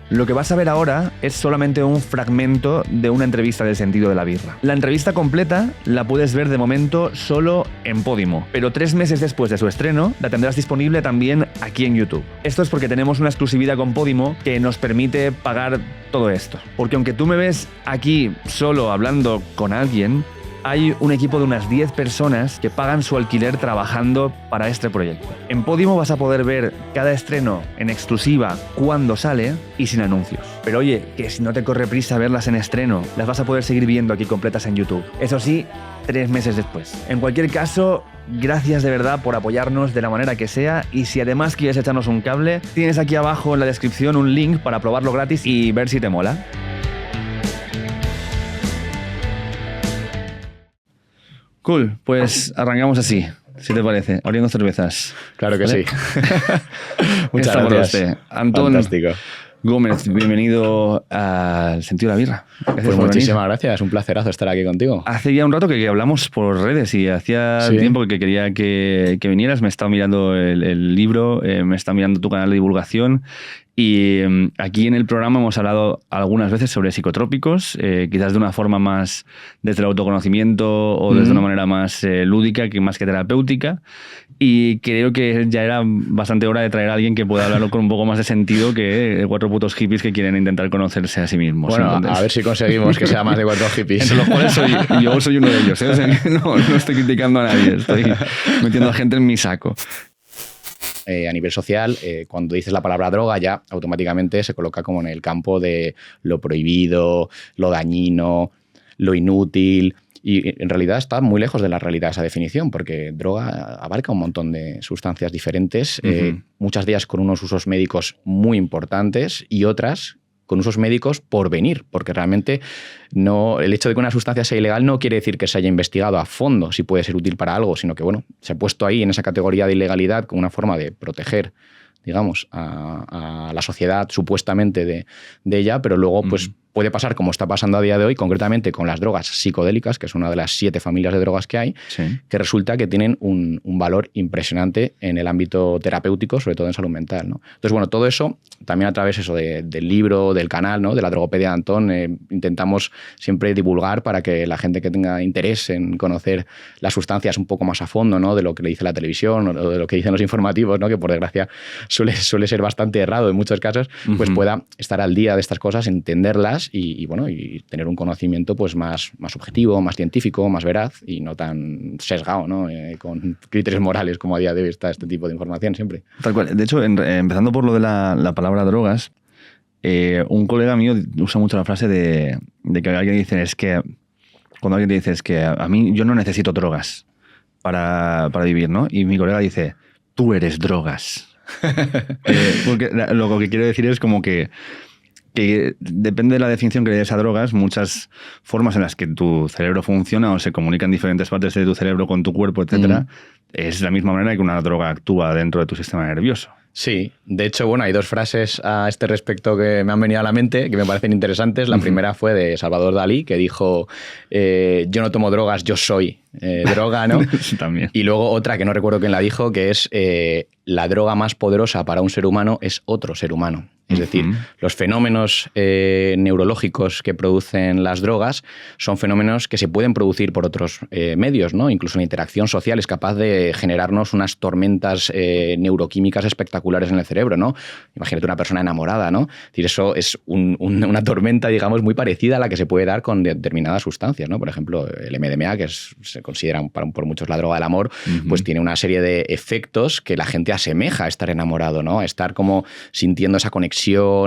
Lo que vas a ver ahora es solamente un fragmento de una entrevista del Sentido de la Birra. La entrevista completa la puedes ver de momento solo en Podimo, pero 3 meses después de su estreno la tendrás disponible también aquí en YouTube. Esto es porque tenemos una exclusividad con Podimo que nos permite pagar todo esto. Porque aunque tú me ves aquí solo hablando con alguien, hay un equipo de unas 10 personas que pagan su alquiler trabajando para este proyecto. En Podimo vas a poder ver cada estreno en exclusiva cuando sale y sin anuncios. Pero oye, que si no te corre prisa verlas en estreno, las vas a poder seguir viendo aquí completas en YouTube. Eso sí, 3 meses después. En cualquier caso, gracias de verdad por apoyarnos de la manera que sea, y si además quieres echarnos un cable, tienes aquí abajo en la descripción un link para probarlo gratis y ver si te mola. Cool, pues arrancamos así, si te parece, abriendo cervezas. Claro que ¿Vale? sí. Muchas gracias. Antón Fantástico. Gómez, bienvenido al Sentido de la Birra. Gracias Pues por muchísimas venir. gracias, un placerazo estar aquí contigo. Hace ya un rato que hablamos por redes y hacía Sí. tiempo que quería que vinieras. Me he estado mirando el libro, me he estado mirando tu canal de divulgación. Y aquí en el programa hemos hablado algunas veces sobre psicotrópicos, quizás de una forma más desde el autoconocimiento o desde una manera más lúdica, que más que terapéutica. Y creo que ya era bastante hora de traer a alguien que pueda hablarlo con un poco más de sentido que 4 putos hippies que quieren intentar conocerse a sí mismos. Bueno, Entonces, a ver si conseguimos que sea más de 4 hippies. entre los cuales yo soy uno de ellos, ¿eh? O sea, que no estoy criticando a nadie, estoy metiendo a gente en mi saco. A nivel social, cuando dices la palabra droga ya automáticamente se coloca como en el campo de lo prohibido, lo dañino, lo inútil, y en realidad está muy lejos de la realidad esa definición, porque droga abarca un montón de sustancias diferentes, muchas de ellas con unos usos médicos muy importantes y otras con usos médicos por venir, porque realmente no, el hecho de que una sustancia sea ilegal no quiere decir que se haya investigado a fondo si puede ser útil para algo, sino que bueno, se ha puesto ahí en esa categoría de ilegalidad como una forma de proteger, digamos, a la sociedad supuestamente de ella, pero luego pues puede pasar como está pasando a día de hoy, concretamente con las drogas psicodélicas, que es una de las 7 familias de drogas que hay, Sí. que resulta que tienen un valor impresionante en el ámbito terapéutico, sobre todo en salud mental, ¿no? Entonces, bueno, todo eso, también a través eso del libro, del canal, ¿no? De la drogopedia de Antón, intentamos siempre divulgar para que la gente que tenga interés en conocer las sustancias un poco más a fondo, ¿no? De lo que le dice la televisión o de lo que dicen los informativos, ¿no? Que por desgracia suele ser bastante errado en muchos casos, pues pueda estar al día de estas cosas, entenderlas y bueno, y tener un conocimiento pues más objetivo, más científico, más veraz y no tan sesgado, ¿no? Con criterios morales como a día de hoy está este tipo de información siempre. Tal cual. De hecho, empezando por lo de la palabra drogas, un colega mío usa mucho la frase de que alguien dice es que cuando alguien te dice es que a mí yo no necesito drogas para vivir, ¿no? Y mi colega dice, tú eres drogas. Porque lo que quiero decir es como que depende de la definición que le des a drogas, muchas formas en las que tu cerebro funciona o se comunican diferentes partes de tu cerebro con tu cuerpo, etcétera, es la misma manera que una droga actúa dentro de tu sistema nervioso. Sí, de hecho, bueno, hay 2 frases a este respecto que me han venido a la mente que me parecen interesantes. La primera fue de Salvador Dalí, que dijo, yo no tomo drogas, yo soy droga, ¿no? Sí, también. Y luego otra que no recuerdo quién la dijo, que es la droga más poderosa para un ser humano es otro ser humano. Es decir, los fenómenos neurológicos que producen las drogas son fenómenos que se pueden producir por otros medios, ¿no? Incluso la interacción social es capaz de generarnos unas tormentas neuroquímicas espectaculares en el cerebro, ¿no? Imagínate una persona enamorada, ¿no? Es decir, eso es una tormenta, digamos, muy parecida a la que se puede dar con determinadas sustancias, ¿no? Por ejemplo, el MDMA, que se considera por muchos la droga del amor, pues tiene una serie de efectos que la gente asemeja a estar enamorado, ¿no? A estar como sintiendo esa conexión,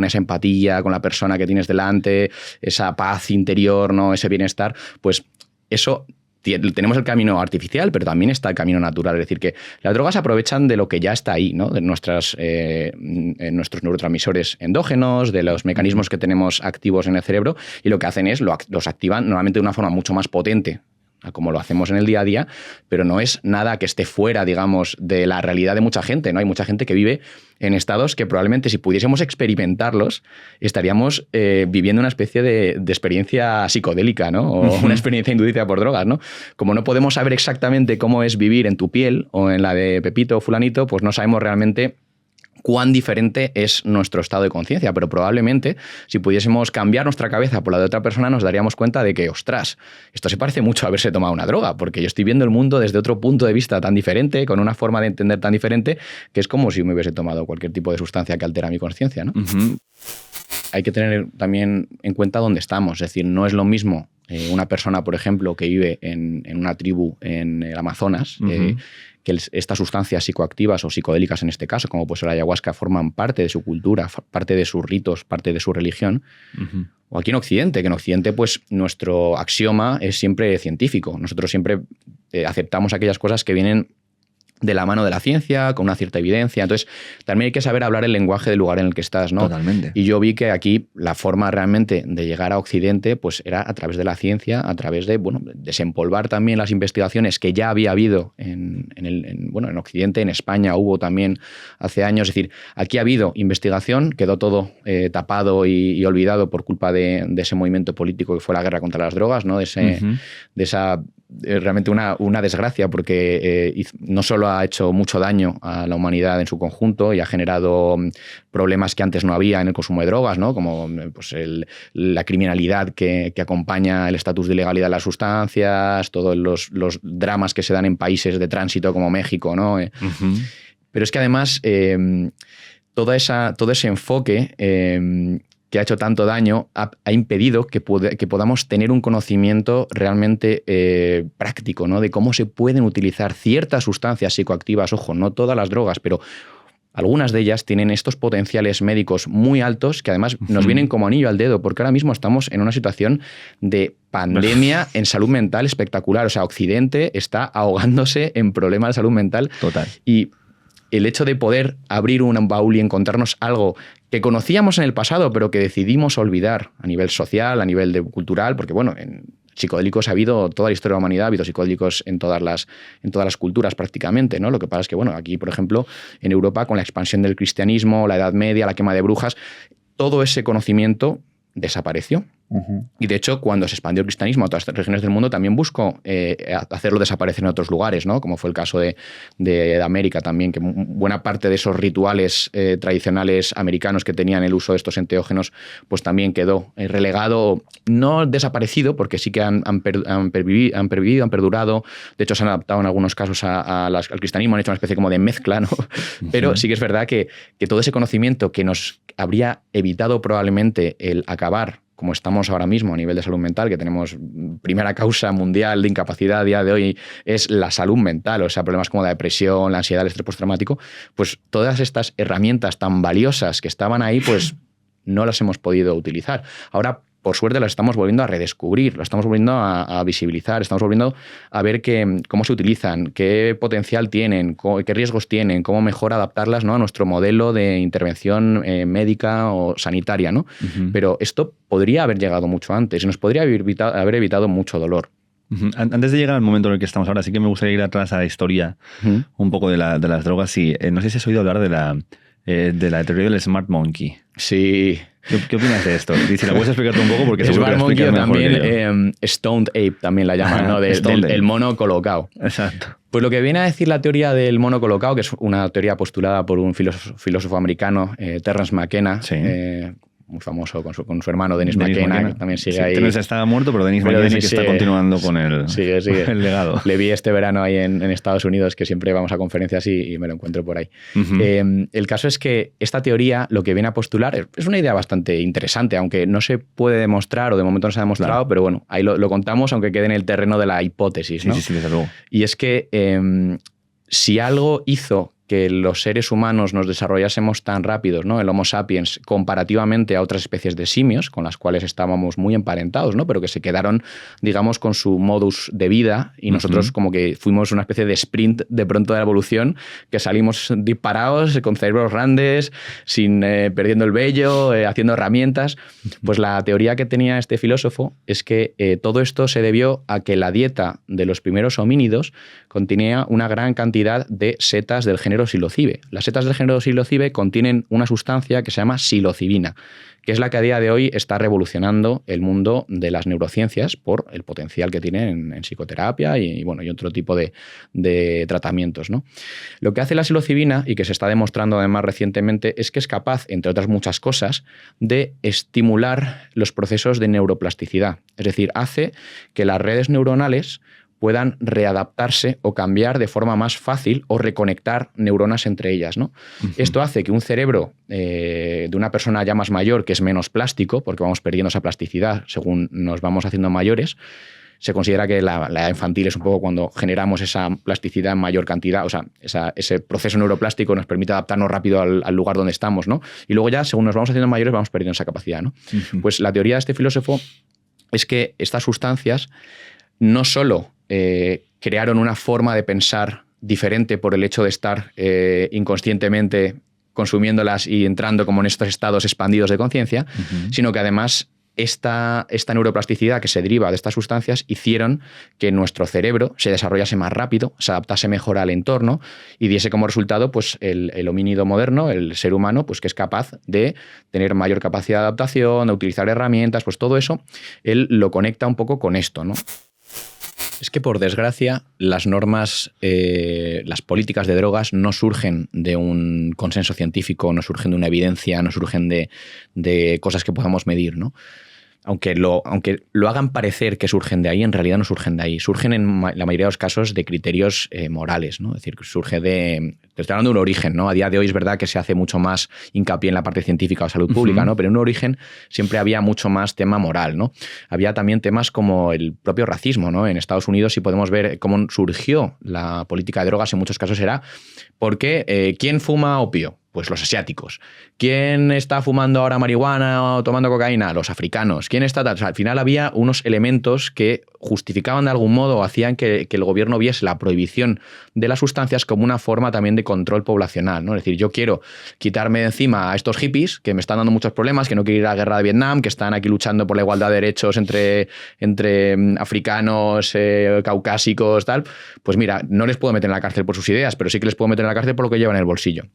esa empatía con la persona que tienes delante, esa paz interior, ¿no? Ese bienestar, pues eso tenemos el camino artificial, pero también está el camino natural. Es decir, que las drogas aprovechan de lo que ya está ahí, ¿no? De nuestros neurotransmisores endógenos, de los mecanismos que tenemos activos en el cerebro, y lo que hacen es los activan normalmente de una forma mucho más potente a como lo hacemos en el día a día, pero no es nada que esté fuera, digamos, de la realidad de mucha gente, ¿no? Hay mucha gente que vive en estados que probablemente si pudiésemos experimentarlos estaríamos viviendo una especie de experiencia psicodélica, ¿no? O una experiencia inducida por drogas, ¿no? Como no podemos saber exactamente cómo es vivir en tu piel o en la de Pepito o fulanito, pues no sabemos realmente cuán diferente es nuestro estado de conciencia, pero probablemente si pudiésemos cambiar nuestra cabeza por la de otra persona nos daríamos cuenta de que, ostras, esto se parece mucho a haberse tomado una droga, porque yo estoy viendo el mundo desde otro punto de vista tan diferente, con una forma de entender tan diferente, que es como si me hubiese tomado cualquier tipo de sustancia que altera mi conciencia, ¿no? Hay que tener también en cuenta dónde estamos, es decir, no es lo mismo una persona, por ejemplo, que vive en una tribu en el Amazonas, que estas sustancias psicoactivas o psicodélicas en este caso, como puede ser la ayahuasca, forman parte de su cultura, parte de sus ritos, parte de su religión. O aquí en Occidente, que en Occidente pues nuestro axioma es siempre científico. Nosotros siempre aceptamos aquellas cosas que vienen de la mano de la ciencia, con una cierta evidencia. Entonces, también hay que saber hablar el lenguaje del lugar en el que estás, ¿no? Totalmente. Y yo vi que aquí la forma realmente de llegar a Occidente pues era a través de la ciencia, a través de, bueno, desempolvar también las investigaciones que ya había habido en Occidente, en España hubo también hace años. Es decir, aquí ha habido investigación, quedó todo tapado y olvidado por culpa de ese movimiento político que fue la guerra contra las drogas, ¿no? De esa realmente una desgracia, porque no solo ha hecho mucho daño a la humanidad en su conjunto y ha generado problemas que antes no había en el consumo de drogas, ¿no? Como pues, la criminalidad que acompaña el estatus de ilegalidad de las sustancias, todos los dramas que se dan en países de tránsito como México, ¿no? Pero es que además todo ese enfoque que ha hecho tanto daño, ha impedido que podamos tener un conocimiento realmente práctico, ¿no? De cómo se pueden utilizar ciertas sustancias psicoactivas. Ojo, no todas las drogas, pero algunas de ellas tienen estos potenciales médicos muy altos que además nos vienen como anillo al dedo, porque ahora mismo estamos en una situación de pandemia en salud mental espectacular. O sea, Occidente está ahogándose en problemas de salud mental. Total. Y el hecho de poder abrir un baúl y encontrarnos algo que conocíamos en el pasado, pero que decidimos olvidar a nivel social, a nivel cultural, porque bueno, en psicodélicos ha habido, toda la historia de la humanidad ha habido psicodélicos en todas las culturas prácticamente, ¿no? Lo que pasa es que, bueno, aquí, por ejemplo, en Europa, con la expansión del cristianismo, la Edad Media, la quema de brujas, todo ese conocimiento desapareció. Y de hecho, cuando se expandió el cristianismo a otras regiones del mundo, también buscó hacerlo desaparecer en otros lugares, ¿no? Como fue el caso de América también, que buena parte de esos rituales tradicionales americanos que tenían el uso de estos enteógenos, pues también quedó relegado, no desaparecido, porque sí que han pervivido, han perdurado. De hecho, se han adaptado en algunos casos al cristianismo, han hecho una especie como de mezcla, ¿no? Pero sí que es verdad que todo ese conocimiento que nos habría evitado probablemente el acabar como estamos ahora mismo a nivel de salud mental, que tenemos primera causa mundial de incapacidad a día de hoy es la salud mental, o sea, problemas como la depresión, la ansiedad, el estrés postraumático, pues todas estas herramientas tan valiosas que estaban ahí, pues no las hemos podido utilizar. Ahora, por suerte, las estamos volviendo a redescubrir, las estamos volviendo a visibilizar, estamos volviendo a ver cómo se utilizan, qué potencial tienen, qué riesgos tienen, cómo mejor adaptarlas, ¿no? A nuestro modelo de intervención médica o sanitaria, ¿no? Pero esto podría haber llegado mucho antes y nos podría haber evitado mucho dolor. Antes de llegar al momento en el que estamos ahora, sí que me gustaría ir atrás a la historia un poco de las drogas. Sí, no sé si has oído hablar de la teoría del Smart Monkey. Sí. ¿Qué opinas de esto? Y si la puedes explicar tú un poco, porque seguro que la Monkey explicas mejor que yo. también, Stoned Ape también la llaman, ¿no? El mono colocado. Exacto. Pues lo que viene a decir la teoría del mono colocado, que es una teoría postulada por un filósofo americano, Terence McKenna, sí. Muy famoso con su hermano Dennis McKenna, que también sigue ahí. Terence está muerto, pero Dennis McKenna sí que está continuando con el legado. Le vi este verano ahí en Estados Unidos, que siempre vamos a conferencias y me lo encuentro por ahí. El caso es que esta teoría lo que viene a postular es una idea bastante interesante, aunque no se puede demostrar, o de momento no se ha demostrado, claro. Pero bueno, ahí lo contamos, aunque quede en el terreno de la hipótesis, ¿no? Sí, desde luego. Y es que si algo hizo que los seres humanos nos desarrollásemos tan rápidos, ¿no? El Homo sapiens, comparativamente a otras especies de simios, con las cuales estábamos muy emparentados, ¿no? Pero que se quedaron, digamos, con su modus de vida y nosotros como que fuimos una especie de sprint de pronto de la evolución, que salimos disparados, con cerebros grandes, perdiendo el vello, haciendo herramientas. Pues la teoría que tenía este filósofo es que todo esto se debió a que la dieta de los primeros homínidos contenía una gran cantidad de setas del género género psilocibe. Las setas del género psilocibe contienen una sustancia que se llama psilocibina, que es la que a día de hoy está revolucionando el mundo de las neurociencias por el potencial que tiene en psicoterapia y otro tipo de tratamientos, ¿no? Lo que hace la psilocibina, y que se está demostrando además recientemente, es que es capaz, entre otras muchas cosas, de estimular los procesos de neuroplasticidad. Es decir, hace que las redes neuronales puedan readaptarse o cambiar de forma más fácil o reconectar neuronas entre ellas, ¿no? Uh-huh. Esto hace que un cerebro de una persona ya más mayor, que es menos plástico, porque vamos perdiendo esa plasticidad según nos vamos haciendo mayores, se considera que la edad infantil es un poco cuando generamos esa plasticidad en mayor cantidad, o sea, ese proceso neuroplástico nos permite adaptarnos rápido al lugar donde estamos, ¿no? Y luego ya, según nos vamos haciendo mayores, vamos perdiendo esa capacidad, ¿no? Uh-huh. Pues la teoría de este filósofo es que estas sustancias no solo crearon una forma de pensar diferente por el hecho de estar inconscientemente consumiéndolas y entrando como en estos estados expandidos de conciencia, uh-huh, sino que además esta neuroplasticidad que se deriva de estas sustancias hicieron que nuestro cerebro se desarrollase más rápido, se adaptase mejor al entorno y diese como resultado pues, el homínido moderno, el ser humano, pues, que es capaz de tener mayor capacidad de adaptación, de utilizar herramientas, pues todo eso, él lo conecta un poco con esto, ¿no? Es que, por desgracia, las normas, las políticas de drogas no surgen de un consenso científico, no surgen de una evidencia, no surgen de cosas que podamos medir, ¿no? Aunque lo hagan parecer que surgen de ahí, en realidad no surgen de ahí. Surgen en la mayoría de los casos de criterios morales, ¿no? Es decir, surge de... Te estoy hablando de un origen, ¿no? A día de hoy es verdad que se hace mucho más hincapié en la parte científica o salud pública, ¿no? Pero en un origen siempre había mucho más tema moral, ¿no? Había también temas como el propio racismo, ¿no? En Estados Unidos, si podemos ver cómo surgió la política de drogas, en muchos casos era porque ¿quién fuma opio? Pues los asiáticos. ¿Quién está fumando ahora marihuana o tomando cocaína? Los africanos. ¿Quién está tal? O sea, al final había unos elementos que justificaban de algún modo o hacían que el gobierno viese la prohibición de las sustancias como una forma también de control poblacional, ¿no? Es decir, yo quiero quitarme de encima a estos hippies que me están dando muchos problemas, que no quieren ir a la guerra de Vietnam, que están aquí luchando por la igualdad de derechos entre africanos, caucásicos, tal. Pues mira, no les puedo meter en la cárcel por sus ideas, pero sí que les puedo meter en la cárcel por lo que llevan en el bolsillo.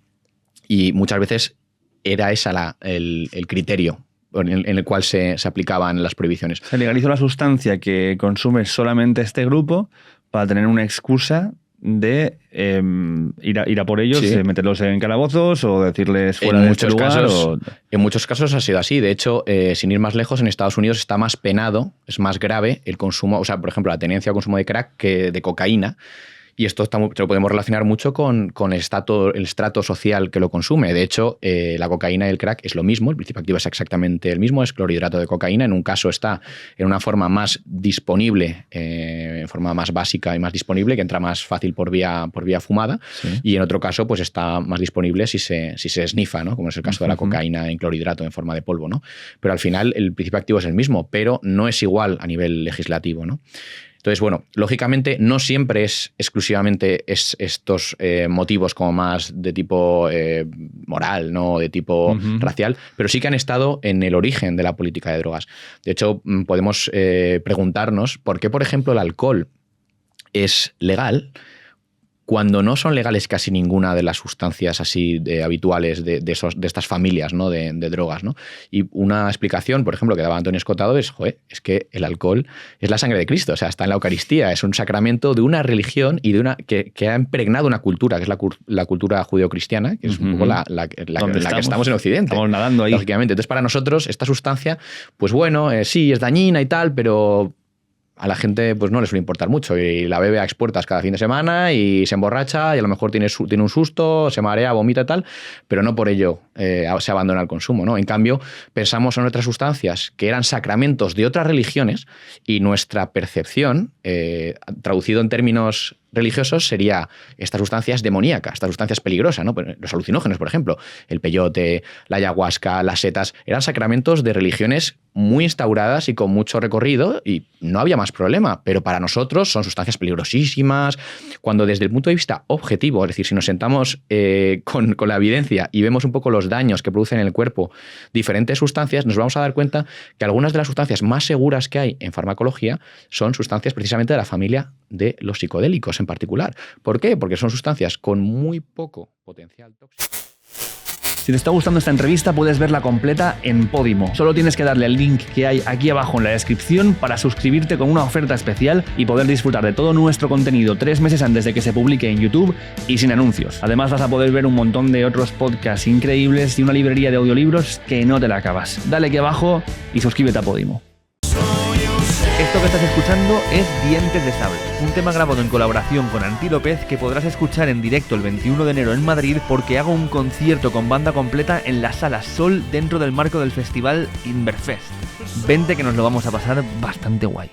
Y muchas veces era esa el criterio en el cual se aplicaban las prohibiciones. Se legalizó la sustancia que consume solamente este grupo para tener una excusa de ir a por ellos, sí, meterlos en calabozos o decirles fuera de este lugar. En muchos casos ha sido así. De hecho, sin ir más lejos, en Estados Unidos está más penado, es más grave el consumo, o sea, por ejemplo, la tenencia o consumo de crack que de cocaína. Y esto lo podemos relacionar mucho con el estrato social que lo consume. De hecho, la cocaína y el crack es lo mismo, el principio activo es exactamente el mismo, es clorhidrato de cocaína. En un caso está en una forma más disponible, en forma más básica y más disponible, que entra más fácil por vía fumada, sí, y en otro caso pues está más disponible si se esnifa, ¿no? Como es el caso de la cocaína en clorhidrato en forma de polvo, ¿no? Pero al final el principio activo es el mismo, pero no es igual a nivel legislativo, ¿no? Entonces, bueno, lógicamente no siempre es exclusivamente estos motivos como más de tipo moral, ¿no? De tipo racial, pero sí que han estado en el origen de la política de drogas. De hecho, podemos preguntarnos por qué, por ejemplo, el alcohol es legal cuando no son legales casi ninguna de las sustancias así habituales de estas familias, ¿no? de drogas, ¿no? Y una explicación, por ejemplo, que daba Antonio Escotado es que el alcohol es la sangre de Cristo, o sea, está en la Eucaristía, es un sacramento de una religión y de una que ha impregnado una cultura, que es la cultura judeocristiana, que es un poco la que estamos en Occidente. Estamos nadando ahí. Lógicamente. Entonces, para nosotros, esta sustancia, pues bueno, sí, es dañina y tal, pero a la gente pues no le suele importar mucho y la bebe a expuertas cada fin de semana y se emborracha y a lo mejor tiene un susto, se marea, vomita y tal, pero no por ello se abandona el consumo, ¿no? En cambio, pensamos en otras sustancias que eran sacramentos de otras religiones y nuestra percepción, traducido en términos religiosos, sería esta sustancia es demoníaca, esta sustancia es peligrosa, ¿no? Los alucinógenos, por ejemplo, el peyote, la ayahuasca, las setas, eran sacramentos de religiones muy instauradas y con mucho recorrido y no había más problema, pero para nosotros son sustancias peligrosísimas, cuando desde el punto de vista objetivo, es decir, si nos sentamos con la evidencia y vemos un poco los daños que producen en el cuerpo diferentes sustancias, nos vamos a dar cuenta que algunas de las sustancias más seguras que hay en farmacología son sustancias precisamente de la familia de los psicodélicos en particular. ¿Por qué? Porque son sustancias con muy poco potencial tóxico. Si te está gustando esta entrevista, puedes verla completa en Podimo. Solo tienes que darle al link que hay aquí abajo en la descripción para suscribirte con una oferta especial y poder disfrutar de todo nuestro contenido 3 meses antes de que se publique en YouTube y sin anuncios. Además, vas a poder ver un montón de otros podcasts increíbles y una librería de audiolibros que no te la acabas. Dale aquí abajo y suscríbete a Podimo. Esto que estás escuchando es Dientes de Sable, un tema grabado en colaboración con Anti López que podrás escuchar en directo el 21 de enero en Madrid porque hago un concierto con banda completa en la Sala Sol dentro del marco del festival Inverfest. Vente que nos lo vamos a pasar bastante guay.